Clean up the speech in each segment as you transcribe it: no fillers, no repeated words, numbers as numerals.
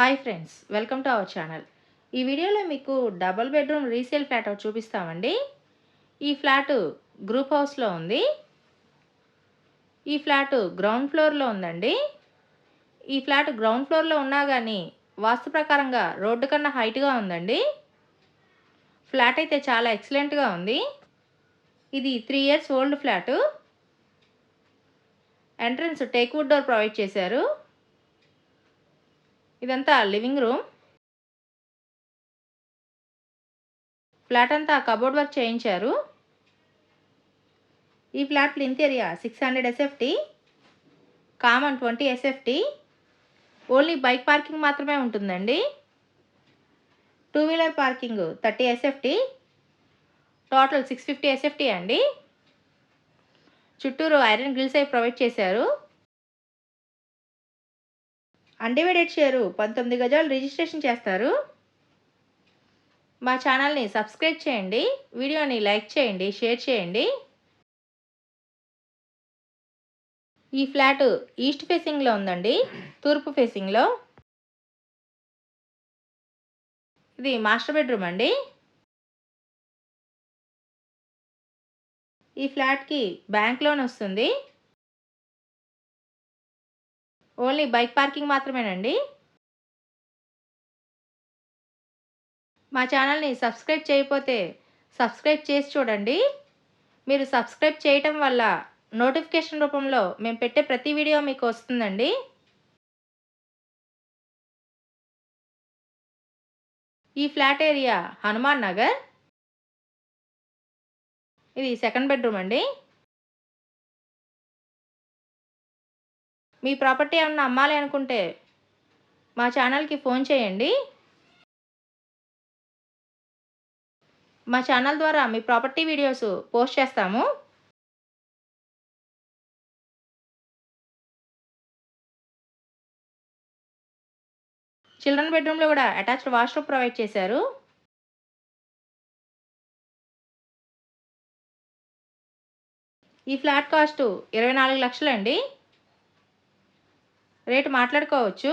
Hi friends, welcome to our channel. ఈ వీడియోలో మీకు డబుల్ బెడ్రూమ్ రీసేల్ ఫ్లాట్ ఒకటి చూపిస్తామండి. ఈ ఫ్లాటు గ్రూప్ హౌస్లో ఉంది. ఈ ఫ్లాటు గ్రౌండ్ ఫ్లోర్లో ఉందండి. ఈ ఫ్లాట్ గ్రౌండ్ ఫ్లోర్లో ఉన్నా కానీ వాస్తు ప్రకారంగా రోడ్డు కన్నా హైట్గా ఉందండి. ఫ్లాట్ అయితే చాలా ఎక్సలెంట్గా ఉంది. ఇది 3 years old flat. Entrance teakwood door provide చేశారు. ఇదంతా లివింగ్ రూమ్. ఫ్లాట్ అంతా కబోర్డ్ వర్క్ చేయించారు. ఈ flat plinth area 600 SFT, common 20 SFT. Only bike parking మాత్రమే ఉంటుందండి. 2 wheeler parking 30 SFT, total 650 SFT అండి. చుట్టూరు ఐరన్ గ్రిల్స్ అవి ప్రొవైడ్ చేశారు. అన్డివైడెడ్ షేరు 19 గజాలు రిజిస్ట్రేషన్ చేస్తారు. మా ఛానల్ని సబ్స్క్రైబ్ చేయండి, వీడియోని లైక్ చేయండి, షేర్ చేయండి. ఈ ఫ్లాట్ ఈస్ట్ ఫేసింగ్లో ఉందండి, తూర్పు ఫేసింగ్లో. ఇది మాస్టర్ బెడ్రూమ్ అండి. ఈ ఫ్లాట్కి బ్యాంక్ లోన్ వస్తుంది. ఓన్లీ బైక్ పార్కింగ్ మాత్రమేనండి. మా ఛానల్ని సబ్స్క్రైబ్ చేయకపోతే సబ్స్క్రైబ్ చేసి చూడండి. మీరు సబ్స్క్రైబ్ చేయటం వల్ల నోటిఫికేషన్ రూపంలో మేము పెట్టే ప్రతి వీడియో మీకు వస్తుందండి. ఈ ఫ్లాట్ ఏరియా హనుమాన్ నగర్. ఇది సెకండ్ బెడ్రూమ్ అండి. మీ ప్రాపర్టీ ఏమన్నా అమ్మాలి అనుకుంటే మా ఛానల్కి ఫోన్ చేయండి. మా ఛానల్ ద్వారా మీ ప్రాపర్టీ వీడియోస్ పోస్ట్ చేస్తాము. చిల్డ్రన్ బెడ్రూమ్లో కూడా అటాచ్డ్ వాష్రూమ్ ప్రొవైడ్ చేశారు. ఈ ఫ్లాట్ కాస్ట్ 24 లక్షలండి. రేటు మాట్లాడుకోవచ్చు.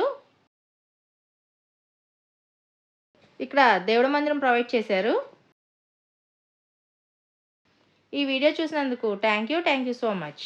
ఇక్కడ దేవుడి మందిరం ప్రొవైడ్ చేశారు. ఈ వీడియో చూసినందుకు థ్యాంక్ యూ సో మచ్.